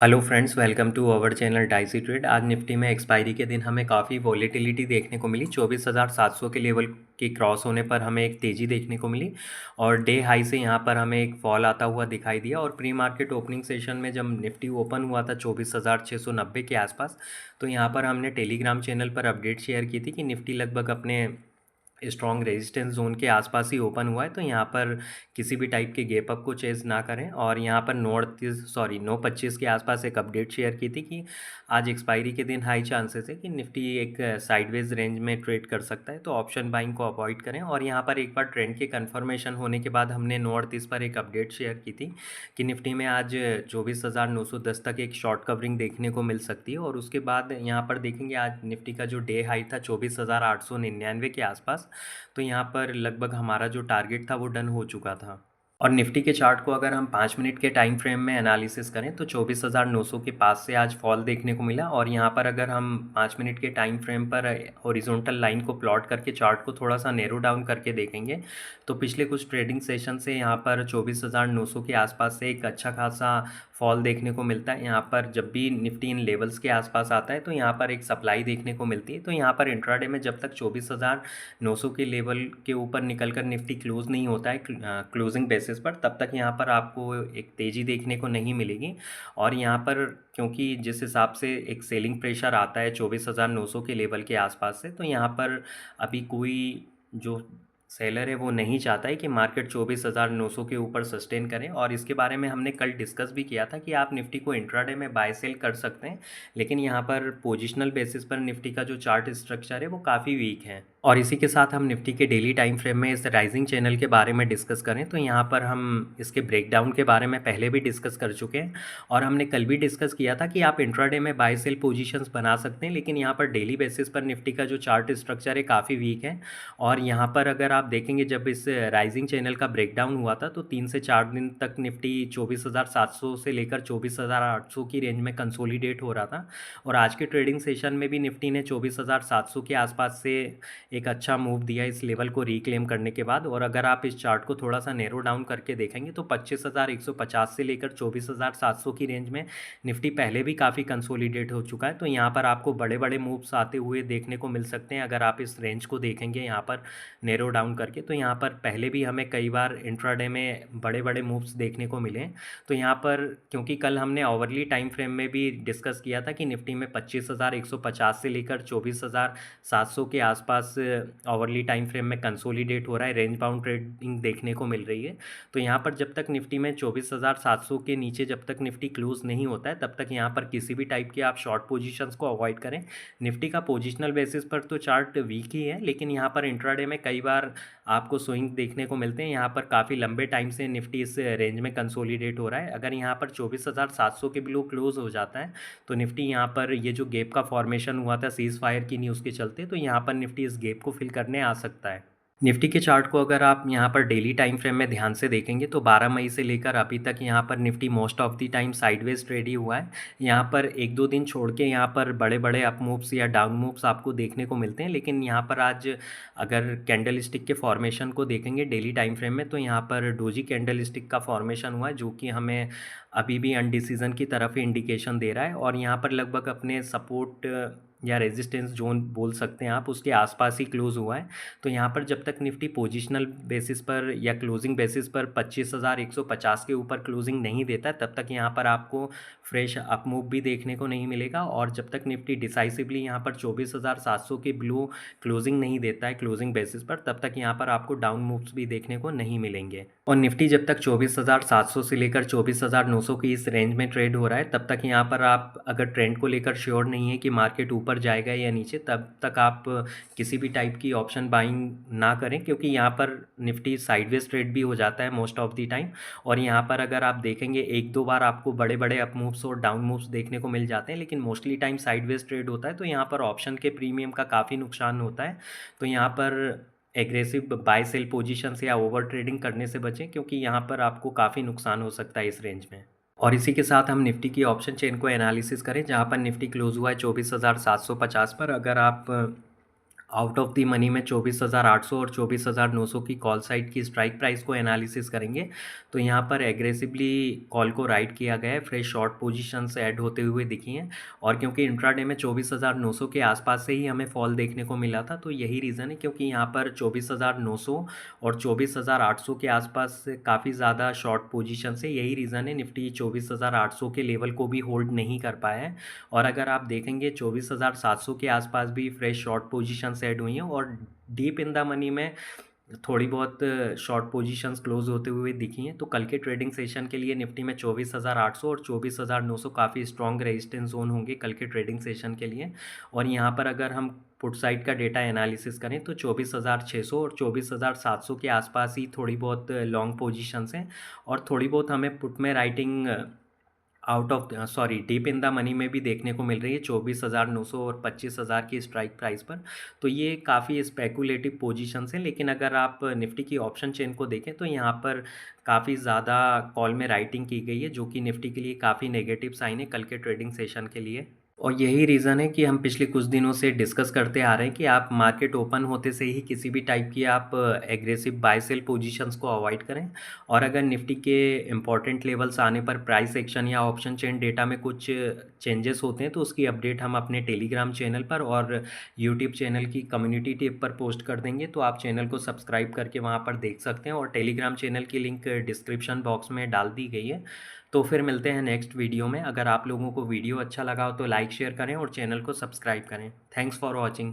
Hello friends, welcome to our channel dicey trade. आज Nifty में expiry के दिन हमें काफ़ी वॉलेटिलिटी देखने को मिली। 24,700 के लेवल के क्रॉस होने पर हमें एक तेज़ी देखने को मिली और डे हाई से यहाँ पर हमें एक फॉल आता हुआ दिखाई दिया। और प्री मार्केट ओपनिंग सेशन में जब निफ्टी ओपन हुआ था 24,690 के आसपास, तो यहाँ पर हमने टेलीग्राम चैनल पर अपडेट शेयर की थी कि निफ्टी लगभग अपने स्ट्रॉन्ग रेजिस्टेंस जोन के आसपास ही ओपन हुआ है। तो यहाँ पर किसी भी टाइप के गैप अप को चेज़ ना करें। और यहाँ पर 9:25 के आसपास एक अपडेट शेयर की थी कि आज एक्सपायरी के दिन हाई चांसेस है कि निफ्टी एक साइडवेज रेंज में ट्रेड कर सकता है, तो ऑप्शन बाइंग को अवॉइड करें। और यहाँ पर एक बार ट्रेंड के कन्फर्मेशन होने के बाद हमने 9:38 पर एक अपडेट शेयर की थी कि निफ्टी में आज 24,910 तक एक शॉर्ट कवरिंग देखने को मिल सकती है। और उसके बाद यहाँ पर देखेंगे आज निफ्टी का जो डे हाई था 24,899 के आसपास, तो यहाँ पर लगभग हमारा जो टारगेट था वो डन हो चुका था। और निफ्टी के चार्ट को अगर हम 5 मिनट के टाइम फ्रेम में एनालिसिस करें तो 24,900 के पास से आज फॉल देखने को मिला। और यहाँ पर अगर हम 5 मिनट के टाइम फ्रेम पर हॉरिजॉन्टल लाइन को प्लॉट करके चार्ट को थोड़ा सा नैरो डाउन करके देखेंगे तो पिछले कुछ ट्रेडिंग सेशन से यहाँ पर 24,900 के आसपास से एक अच्छा खासा फॉल देखने को मिलता है। यहाँ पर जब भी निफ्टी इन लेवल्स के आसपास आता है तो यहाँ पर एक सप्लाई देखने को मिलती है। तो यहाँ पर इंट्राडे में जब तक 24,900 के लेवल के ऊपर निकलकर निफ्टी क्लोज नहीं होता है क्लोजिंग बेसिस पर, तब तक यहाँ पर आपको एक तेज़ी देखने को नहीं मिलेगी। और यहाँ पर क्योंकि जिस हिसाब से एक सेलिंग प्रेशर आता है 24,900 के लेवल के आसपास से, तो यहाँ पर अभी कोई जो सेलर है वो नहीं चाहता है कि मार्केट 24,900 के ऊपर सस्टेन करें। और इसके बारे में हमने कल डिस्कस भी किया था कि आप निफ्टी को इंट्राडे में बाय सेल कर सकते हैं, लेकिन यहाँ पर पोजिशनल बेसिस पर निफ्टी का जो चार्ट स्ट्रक्चर है वो काफ़ी वीक है। और इसी के साथ हम निफ्टी के डेली टाइम फ्रेम में इस राइजिंग चैनल के बारे में डिस्कस करें तो यहाँ पर हम इसके ब्रेकडाउन के बारे में पहले भी डिस्कस कर चुके हैं। और हमने कल भी डिस्कस किया था कि आप इंट्राडे में बाय सेल पोजीशंस बना सकते हैं, लेकिन यहाँ पर डेली बेसिस पर निफ्टी का जो चार्ट स्ट्रक्चर है काफ़ी वीक है। और यहाँ पर अगर आप देखेंगे जब इस राइजिंग चैनल का ब्रेकडाउन हुआ था तो 3 से 4 दिन तक निफ्टी 24,700 से लेकर 24,800 की रेंज में कंसोलिडेट हो रहा था। और आज के ट्रेडिंग सेशन में भी निफ्टी ने 24,700 के आसपास से एक अच्छा मूव दिया इस लेवल को रिक्लेम करने के बाद। और अगर आप इस चार्ट को थोड़ा सा नैरो डाउन करके देखेंगे तो 25,150 से लेकर 24,700 की रेंज में निफ्टी पहले भी काफ़ी कंसोलिडेट हो चुका है। तो यहाँ पर आपको बड़े बड़े मूव्स आते हुए देखने को मिल सकते हैं। अगर आप इस रेंज को देखेंगे यहाँ पर नैरो डाउन करके तो यहाँ पर पहले भी हमें कई बार इंट्राडे में बड़े बड़े मूव्स देखने को मिले। तो यहाँ पर क्योंकि कल हमने ओवरली टाइम फ्रेम में भी डिस्कस किया था कि निफ्टी में 25,150 से लेकर 24,700 के आसपास ओवरली टाइम फ्रेम में कंसोलिडेट हो रहा है, रेंज बाउंड ट्रेडिंग देखने को मिल रही है। तो यहाँ पर जब तक निफ्टी में 24,700 के नीचे जब तक निफ्टी क्लोज नहीं होता है तब तक यहाँ पर किसी भी टाइप के आप शॉर्ट पोजीशंस को अवॉइड करें। निफ्टी का पोजिशनल बेसिस पर तो चार्ट वीक ही है, लेकिन यहाँ पर इंट्राडे में कई बार आपको स्विंग देखने को मिलते हैं। यहाँ पर काफ़ी लंबे टाइम से निफ्टी इस रेंज में कंसोलिडेट हो रहा है। अगर यहाँ पर 24,700 के बिलो क्लोज हो जाता है तो निफ्टी यहाँ पर ये जो गैप का फॉर्मेशन हुआ था सीज फायर की न्यूज़ के चलते, तो यहाँ पर निफ्टी इस गैप को फिल करने आ सकता है। निफ्टी के चार्ट को अगर आप यहाँ पर डेली टाइम फ्रेम में ध्यान से देखेंगे तो 12 मई से लेकर अभी तक यहाँ पर Nifty most of the time sideways trade ही हुआ है। यहाँ पर एक दो दिन छोड़ के यहाँ पर बड़े बड़े अप मूव्स या डाउन मूव्स आपको देखने को मिलते हैं, लेकिन यहाँ पर आज अगर कैंडल स्टिक के फॉर्मेशन को देखेंगे डेली टाइम फ्रेम में तो यहाँ पर डोजी कैंडल स्टिक का फॉर्मेशन हुआ है जो कि हमें अभी भी अनडिसीजन की तरफ ही इंडिकेशन दे रहा है। और यहाँ पर लगभग अपने सपोर्ट या रेजिस्टेंस जोन बोल सकते हैं आप, उसके आसपास ही क्लोज हुआ है। तो यहाँ पर जब तक निफ्टी पोजिशनल बेसिस पर या क्लोजिंग बेसिस पर 25,150 के ऊपर क्लोजिंग नहीं देता तब तक यहाँ पर आपको फ्रेश अप मूव भी देखने को नहीं मिलेगा। और जब तक निफ्टी डिसाइसिवली यहाँ पर 24,700 के बिलो क्लोजिंग नहीं देता है क्लोजिंग बेसिस पर, तब तक यहाँ पर आपको डाउन मूव्स भी देखने को नहीं मिलेंगे। और निफ्टी जब तक 24,700 से लेकर 24,900 की इस रेंज में ट्रेड हो रहा है तब तक यहाँ पर आप अगर ट्रेंड को लेकर श्योर नहीं है कि मार्केट ऊपर जाएगा या नीचे, तब तक आप किसी भी टाइप की ऑप्शन बाइंग ना करें, क्योंकि यहाँ पर निफ्टी साइडवेज ट्रेड भी हो जाता है मोस्ट ऑफ द टाइम। और यहाँ पर अगर आप देखेंगे एक दो बार आपको बड़े बड़े अप मूव्स और डाउन मूव्स देखने को मिल जाते हैं, लेकिन मोस्टली टाइम साइडवेज ट्रेड होता है। तो यहाँ पर ऑप्शन के प्रीमियम का काफ़ी नुकसान होता है। तो यहाँ पर एग्रेसिव बाय सेल पोजीशंस या ओवर ट्रेडिंग करने से बचें, क्योंकि यहाँ पर आपको काफ़ी नुकसान हो सकता है इस रेंज में। और इसी के साथ हम निफ्टी की ऑप्शन चेन को एनालिसिस करें जहाँ पर निफ्टी क्लोज हुआ है 24,750 पर। अगर आप आउट ऑफ द मनी में 24,800 और 24,900 की कॉल साइड की स्ट्राइक प्राइस को एनालिसिस करेंगे तो यहाँ पर एग्रेसिवली कॉल को राइट किया गया है, फ्रेश शॉर्ट पोजीशंस ऐड होते हुए दिखी हैं। और क्योंकि इंट्राडे में 24,900 के आसपास से ही हमें फॉल देखने को मिला था, तो यही रीज़न है क्योंकि यहाँ पर 24,900 और 24,800 के आसपास काफ़ी ज़्यादा शॉर्ट पोजीशन है। यही रीज़न है निफ्टी 24,800 के लेवल को भी होल्ड नहीं कर पाया है। और अगर आप देखेंगे 24,700 के आसपास भी फ्रेश शॉर्ट पोजीशंस ऐड हुई हैं और डीप इन द मनी में थोड़ी बहुत शॉर्ट पोजीशंस क्लोज होते हुए दिखी हैं। तो कल के ट्रेडिंग सेशन के लिए निफ्टी में 24,800 और 24,900 काफ़ी स्ट्रॉन्ग रेजिस्टेंस जोन होंगे कल के ट्रेडिंग सेशन के लिए। और यहाँ पर अगर हम पुट साइड का डेटा एनालिसिस करें तो 24,600 और 24,700 के आसपास ही थोड़ी बहुत लॉन्ग पोजीशंस हैं। और थोड़ी बहुत हमें पुट में writing out of deep in the money में भी देखने को मिल रही है 24,900 और 25,000 की स्ट्राइक प्राइस पर। तो ये काफ़ी स्पेकुलेटिव पोजीशंस हैं, लेकिन अगर आप निफ्टी की ऑप्शन चेन को देखें तो यहाँ पर काफ़ी ज़्यादा कॉल में राइटिंग की गई है, जो कि निफ्टी के लिए काफ़ी नेगेटिव साइन है कल के ट्रेडिंग सेशन के लिए। और यही रीज़न है कि हम पिछले कुछ दिनों से डिस्कस करते आ रहे हैं कि आप मार्केट ओपन होते से ही किसी भी टाइप की आप एग्रेसिव बाय सेल पोजीशंस को अवॉइड करें। और अगर निफ्टी के इम्पॉर्टेंट लेवल्स आने पर प्राइस एक्शन या ऑप्शन चेन डेटा में कुछ चेंजेस होते हैं तो उसकी अपडेट हम अपने टेलीग्राम चैनल पर और यूट्यूब चैनल की कम्युनिटी टेब पर पोस्ट कर देंगे। तो आप चैनल को सब्सक्राइब करके वहाँ पर देख सकते हैं और टेलीग्राम चैनल की लिंक डिस्क्रिप्शन बॉक्स में डाल दी गई है। तो फिर मिलते हैं नेक्स्ट वीडियो में। अगर आप लोगों को वीडियो अच्छा लगा हो तो लाइक शेयर करें और चैनल को सब्सक्राइब करें। Thanks for watching.